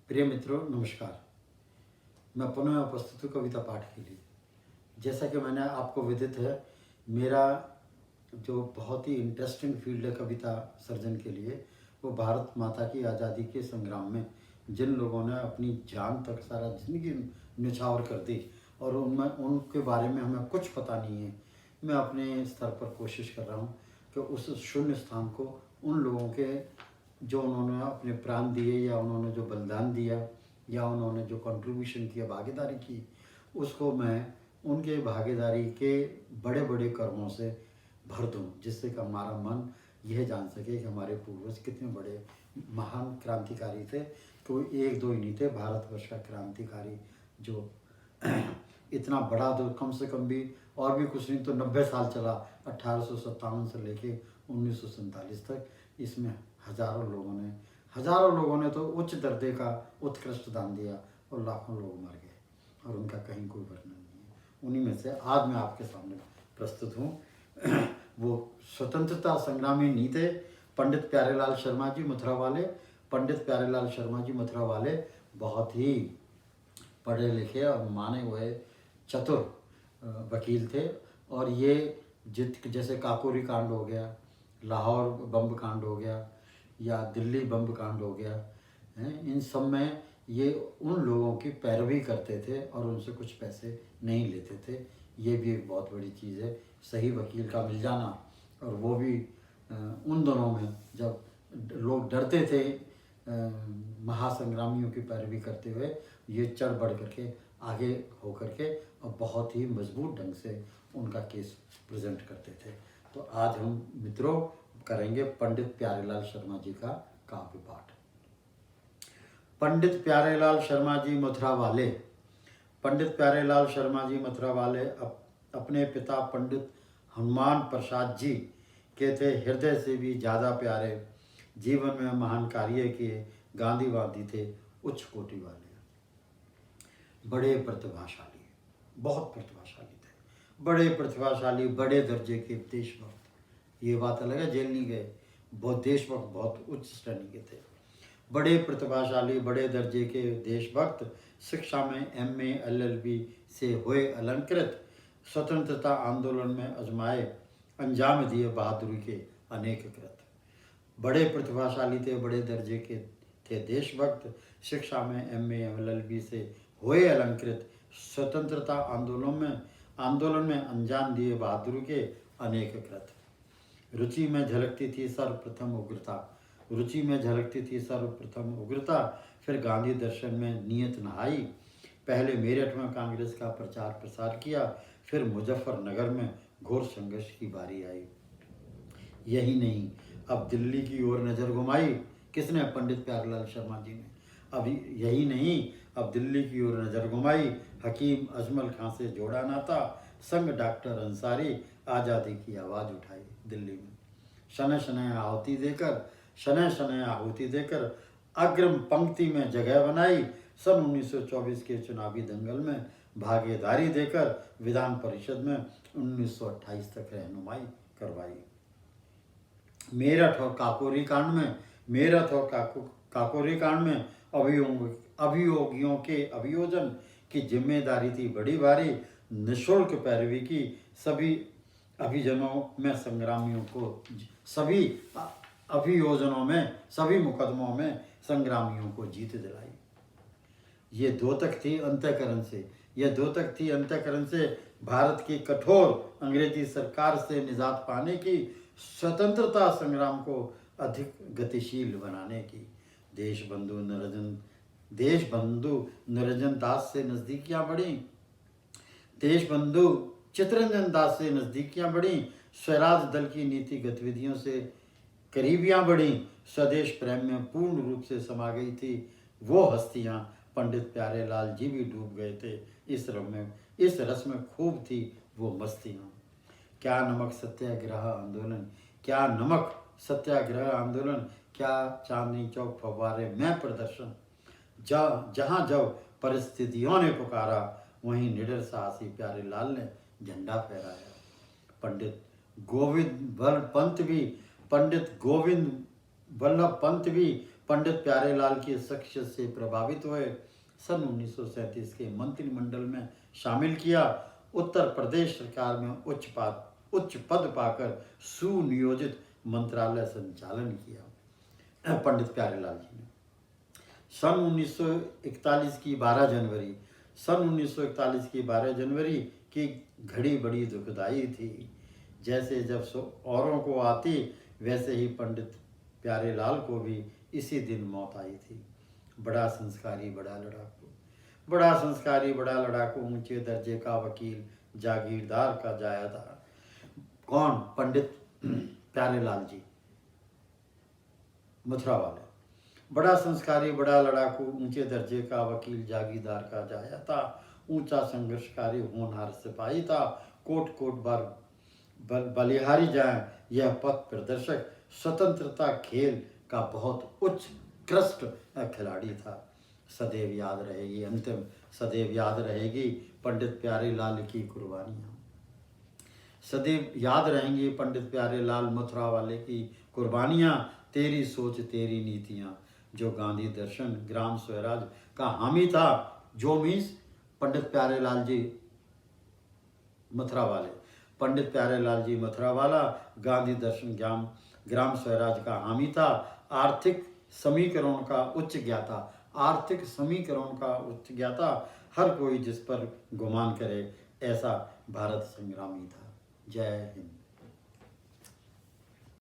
प्रिय मित्रों, नमस्कार। मैं पुनः उपस्थित हूँ कविता पाठ के लिए। जैसा कि मैंने आपको विदित है, मेरा जो बहुत ही इंटरेस्टिंग फील्ड है कविता सर्जन के लिए, वो भारत माता की आज़ादी के संग्राम में जिन लोगों ने अपनी जान तक सारा जिंदगी न्यौछावर कर दी और उनमें उनके बारे में हमें कुछ पता नहीं है। मैं अपने स्तर पर कोशिश कर रहा हूँ कि उस शून्य स्थान को उन लोगों के जो उन्होंने अपने प्राण दिए या उन्होंने जो बलिदान दिया या उन्होंने जो कंट्रीब्यूशन किया, भागीदारी की, उसको मैं उनके भागीदारी के बड़े बड़े कर्मों से भर दूँ, जिससे कि हमारा मन यह जान सके कि हमारे पूर्वज कितने बड़े महान क्रांतिकारी थे। कोई एक दो ही नहीं थे, भारतवर्ष का क्रांतिकारी जो इतना बड़ा, तो कम से कम भी और भी कुछ नहीं तो 90 साल चला, 1857 से लेके 1947 तक। इसमें हजारों लोगों ने तो उच्च दर्जे का उत्कृष्ट दान दिया और लाखों लोग मर गए और उनका कहीं कोई वर्णन नहीं है। उन्हीं में से आज मैं आपके सामने प्रस्तुत हूँ। वो स्वतंत्रता संग्रामी नहीं थे, पंडित प्यारेलाल शर्मा जी मथुरा वाले। पंडित प्यारेलाल शर्मा जी मथुरा वाले बहुत ही पढ़े लिखे और माने हुए चतुर वकील थे। और ये जैसे काकोरी कांड हो गया, लाहौर बम कांड हो गया या दिल्ली बम कांड हो गया है, इन सब में ये उन लोगों की पैरवी करते थे और उनसे कुछ पैसे नहीं लेते थे। ये भी एक बहुत बड़ी चीज़ है, सही वकील का मिल जाना। और वो भी उन दोनों में जब लोग डरते थे महासंग्रामियों की पैरवी करते हुए, ये चढ़ बढ़ करके आगे हो करके और बहुत ही मजबूत ढंग से उनका केस प्रेजेंट करते थे। तो आज हम मित्रों करेंगे पंडित प्यारेलाल शर्मा जी का काव्य पाठ। पंडित प्यारेलाल शर्मा जी मथुरा वाले। पंडित प्यारेलाल शर्मा जी मथुरा वाले अपने पिता पंडित हनुमान प्रसाद जी के थे हृदय से भी ज़्यादा प्यारे। जीवन में महान कार्य किए, गांधीवादी थे, उच्च कोटि वाले, बड़े प्रतिभाशाली, बहुत प्रतिभाशाली थे, बड़े प्रतिभाशाली, बड़े दर्जे के देशभक्त। ये बात अलग है, जेल नहीं गए, बहुत देशभक्त, बहुत उच्च श्रेणी के थे। बड़े प्रतिभाशाली, बड़े दर्जे के देशभक्त, शिक्षा में MA LLB से हुए अलंकृत, स्वतंत्रता आंदोलन में अजमाए, अंजाम दिए बहादुरी के अनेक कृत। बड़े प्रतिभाशाली थे, बड़े दर्जे के थे देशभक्त, शिक्षा में MA LLB से हुए अलंकृत, स्वतंत्रता आंदोलन में अंजाम दिए बहादुरी के अनेक कृत। रुचि में झलकती थी सर्वप्रथम उग्रता, रुचि में झलकती थी सर्वप्रथम उग्रता, फिर गांधी दर्शन में नियत नहाई। पहले मेरठ में कांग्रेस का प्रचार प्रसार किया, फिर मुजफ्फरनगर में घोर संघर्ष की बारी आई। यही नहीं, अब दिल्ली की ओर नजर घुमाई। किसने? पंडित प्यारेलाल शर्मा जी ने। अब यही नहीं, अब दिल्ली की ओर नजर घुमाई। हकीम अजमल खां से जोड़ा नाता, संग डॉक्टर अंसारी, आज़ादी की आवाज़ उठाई दिल्ली में। शनय शनय आहुति देकर अग्रिम पंक्ति में जगह बनाई। सन 1924 के चुनावी दंगल में भागीदारी देकर विधान परिषद में 1928 तक रहनुमाई करवाई। मेरठ और काकोरी कांड में अभियोगियों के अभियोजन की जिम्मेदारी थी बड़ी भारी। निःशुल्क पैरवी की सभी मुकदमों में संग्रामियों को जीत दिलाई। ये द्योतक थी अंतःकरण से भारत की कठोर अंग्रेजी सरकार से निजात पाने की, स्वतंत्रता संग्राम को अधिक गतिशील बनाने की। देशबंधु निरंजन दास से नजदीकियां बढ़ी, देशबंधु चित्तरंजन दास से नजदीकियां बढ़ी। स्वराज दल की नीति गतिविधियों से करीबियां बढ़ी। स्वदेश प्रेम में पूर्ण रूप से समा गई थी वो हस्तियां। पंडित प्यारेलाल जी भी डूब गए थे इस रस में खूब थी वो मस्तियां। क्या नमक सत्याग्रह आंदोलन, क्या चांदनी चौक फव्वारे में प्रदर्शन। जहाँ जब परिस्थितियों ने पुकारा, वहीं निडर साहसी प्यारेलाल ने झंडा फहराया। पंडित गोविंद वल्लभ पंत भी पंडित प्यारेलाल की शख्सियत से प्रभावित हुए सन 1937 के मंत्रिमंडल में शामिल किया। उत्तर प्रदेश सरकार में उच्च पद पाकर सुनियोजित मंत्रालय संचालन किया। पंडित प्यारेलाल जी ने सन 1941 की 12 जनवरी सन 1941 की 12 जनवरी की घड़ी बड़ी दुखदाई थी। जैसे जब औरों को आती वैसे ही पंडित प्यारेलाल को भी इसी दिन मौत आई थी। बड़ा संस्कारी बड़ा लड़ाकू ऊंचे दर्जे का वकील जागीरदार का जाया था। कौन? पंडित प्यारेलाल जी मथुरा वाले। बड़ा संस्कारी बड़ा लड़ाकू ऊंचे दर्जे का वकील जागीरदार का जाया था। ऊंचा संघर्षकारी होनहार सिपाही था। कोट कोट बार बलिहारी जाए यह पथ प्रदर्शक स्वतंत्रता खेल का बहुत उत्कृष्ट खिलाड़ी था। सदैव याद रहेगी सदैव याद रहेगी पंडित प्यारेलाल की कुर्बानियाँ। सदैव याद रहेंगी पंडित प्यारेलाल मथुरा वाले की कुर्बानियाँ। तेरी सोच तेरी नीतियाँ, जो गांधी दर्शन ग्राम स्वराज का हामी था। जो मीन्स पंडित प्यारेलाल जी मथुरा वाले, पंडित प्यारेलाल जी मथुरा वाला गांधी दर्शन ग्राम स्वराज का हामी था। आर्थिक समीकरणों का उच्च ज्ञाता, हर कोई जिस पर गुमान करे ऐसा भारत संग्रामी था। जय हिंद।